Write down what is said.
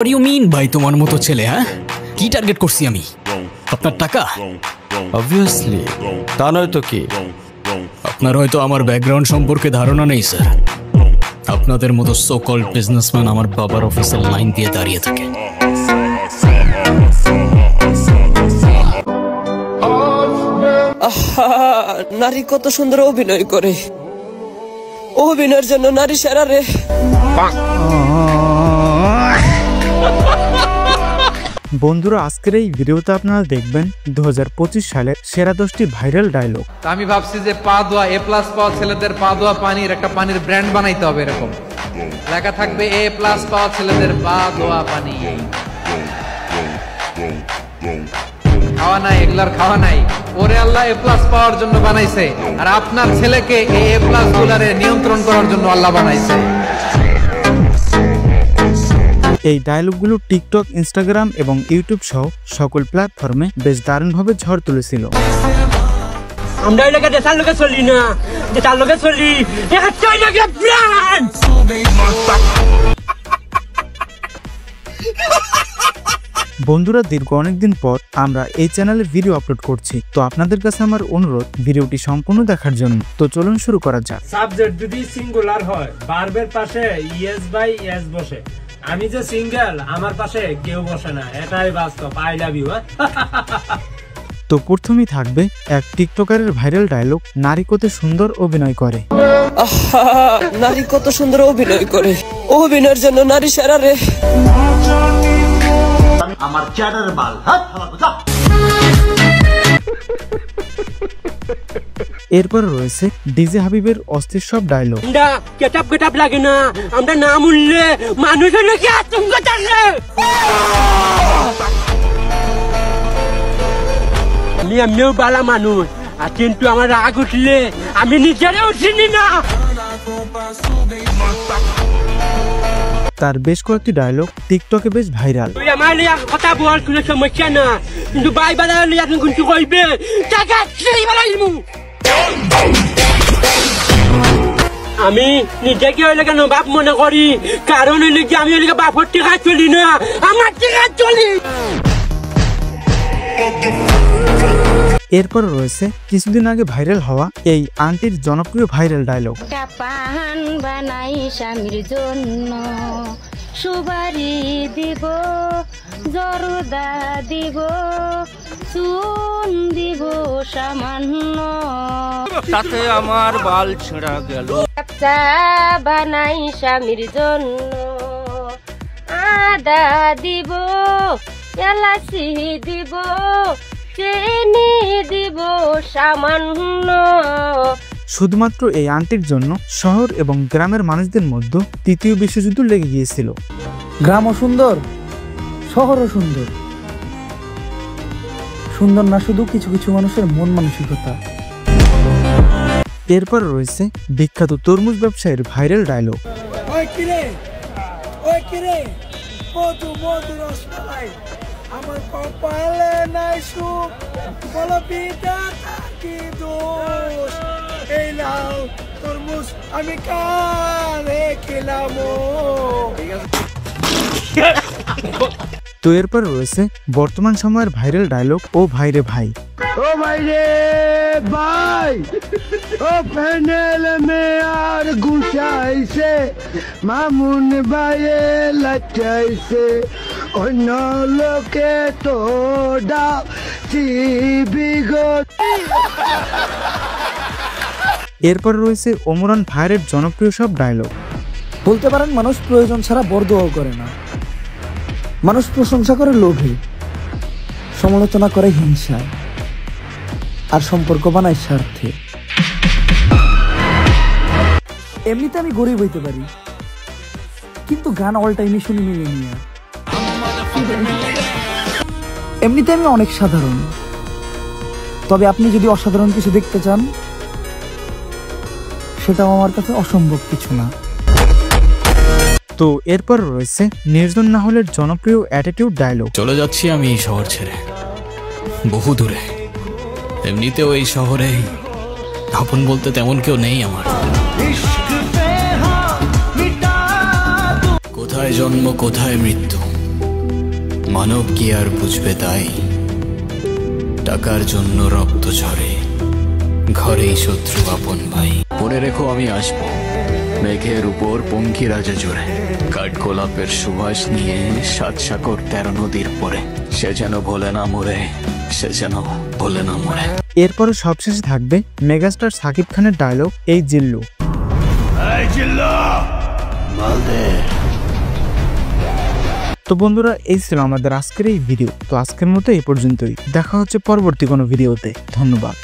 What do you mean ভাই তোমার মতো ছেলে? হ্যাঁ, কি টার্গেট করছি আমি? আপনার টাকা? অবভিয়াসলি, তা নয় তো কি? আপনার হয়তো আমার ব্যাকগ্রাউন্ড সম্পর্কে ধারণা নেই স্যার। আপনাদের মতো সো কল্ড বিজনেসম্যান আমার বাবার অফিসের লাইন দিয়ে দাঁড়িয়ে থাকে। নারী কত সুন্দর অভিনয় করে, অভিনয়ের জন্য নারী সেরা রে। বন্ধুরা, আজকের এই ভিডিওতে আপনারা দেখবেন 2025 সালের সেরা 10টি ভাইরাল ডায়লগ। আমি ভাবছি যে পা ধোয়া A+ পাওয়া ছেলেদের পা ধোয়া পানির একটা পানির ব্র্যান্ড বানাইতে হবে। এরকম লেখা থাকবে A+ পাওয়া ছেলেদের পা ধোয়া পানি। খাওয়া নাই, এগুলার খাওয়া নাই। ওরে আল্লাহ A+ পাওয়ার জন্য বানাইছে, আর আপনার ছেলেকে A+ গুলারে নিয়ন্ত্রণ করার জন্য আল্লাহ বানাইছে। এই ডায়লগগুলো টিকটক, ইনস্টাগ্রাম এবং ইউটিউব সহ সকল প্ল্যাটফর্মে বেশ দারুণভাবে ঝড় তুলেছিল। আমরা এলাকা দেশার লোকে চলি না, দেশার লোকে চলি বন্ধুরা, দীর্ঘ অনেকদিন পর আমরা এই চ্যানেলে ভিডিও আপলোড করছি, তো আপনাদের কাছে আমার অনুরোধ ভিডিওটি সম্পূর্ণ দেখার জন্য। তো চলুন শুরু করা যাক। সাবজেক্ট যদি সিঙ্গুলার হয়, ভার্বের পাশে ইয়েস বাই ইয়েস বসে। আমি যে সিঙ্গেল, আমার পাশে কেউ বসে না, এটাই বাস্তব। I love you. তো প্রথমেই থাকবে এক টিকটকারের ভাইরাল ডায়লগ, নারী কত সুন্দর অভিনয় করে। নারী কত সুন্দর অভিনয় করে, অভিনয়ের জন্য নারী সেরা রে। আমার চ্যাটার বাল এরপর রয়েছে ডিজে হাবিবের অস্থির সব ডায়লগ। কেটাপ লাগে না, আমরা না মূল্যে মানুষের নাকি আতঙ্ক থাকে। আমি এমনিও বালা মানুষ, আর কিন্তু আমার রাগ উঠলে আমি নিজেরাও চিনি না। তার বেশ কয়েকটি ডায়লগ টিকটকে বেশ ভাইরাল। তুই আমার লিয়া কথা বল, কোনো সমস্যা না, কিন্তু বাই বাজার লিয়া তুমি কিন্তু কইবে টাকা সেই বালাইমু। আমি নিজেকে হইলে কেন বাপ মনে করি, কারণ হইলে কি আমি হইলে বাপর টিকা চলি না, আমার টিকা চলি। এরপর রয়েছে কিছুদিন আগে ভাইরাল হওয়া এই আন্টির জনপ্রিয় ভাইরাল ডায়লগ। পান বানাই স্বামীর জন্য, সুবারি দিব, জরদা দিব, চুন দিব সামান্য, তাতে আমার বাল ছেঁড়া গেল। চা বানাই স্বামীর জন্য, আদা দিব, এলাচি দিব, চিনি দিব সামান্য। শুধুমাত্র এই আন্টির জন্য শহর এবং গ্রামের মানুষদের মধ্যে তৃতীয় বিশ্বযুদ্ধ লেগে গিয়েছিল। গ্রামও সুন্দর, শহরও সুন্দর, সুন্দর না শুধু কিছু কিছু মানুষের মন মানসিকতা। এরপর রয়েছে বিখ্যাত তরমুজ ব্যবসায়ীর ভাইরাল ডায়লগ। আমার কপালে নাই সুখ, বলো পিতা কি দোষ, এই নাও তরমুজ আমি কারে খেলাম। তো এরপর রয়েছে বর্তমান সময়ের ভাইরাল ডায়লগ, ও ভাই রে ভাই। ও ভাই রে ভাই, ও প্যানেল মে আর গুছাইছে, মামুন ভাইয়ে লাচাইছে, অন্য লোকে তো এরপর রয়েছে ওমরান ভাইয়ের জনপ্রিয় সব ডায়লগ। বলতে পারেন মানুষ প্রয়োজন ছাড়া বরদোয়াও করে না, মানুষ প্রশংসা করে লোভে, সমালোচনা করে হিংসায়, আর সম্পর্ক বানায় স্বার্থে। এমনিতে আমি গরিব হইতে পারি, কিন্তু গান অল টাইমই শুনি মিলিয়ে। এমনিতে আমি অনেক সাধারণ, তবে আপনি যদি অসাধারণ কিছু দেখতে চান, সেটাও আমার কাছে অসম্ভব কিছু না। তো এরপর রয়েছে নির্জন নাহলের জনপ্রিয় অ্যাটিটিউড ডায়লগ। চলে যাচ্ছি আমি এই শহর ছেড়ে, বহু দূরে। এমনিতেও এই শহরে আপন বলতে তেমন কেউ নেই আমার। কোথায় জন্ম কোথায় মৃত্যু, মানব কি আর বুঝবে তাই? টাকার জন্য রক্ত ঝরে, ঘরেই শত্রু আপন ভাই। মনে রেখো আমি আসবো মেঘের উপর পঙ্খী রাজা জোরে, কাঠ গোলাপের সুবাস নিয়ে 7 সাগর 13 নদীর পরে। সে যেন ভোলে না মরে, সে যেন ভোলে না মরে। এরপরে সবশেষে থাকবে মেগাস্টার সাকিব খানের ডায়লগ এই জিল্লু। তো বন্ধুরা, এই ছিল আমাদের আজকের এই ভিডিও। তো আজকের মতো এই পর্যন্তই, দেখা হচ্ছে পরবর্তী কোনো ভিডিওতে। ধন্যবাদ।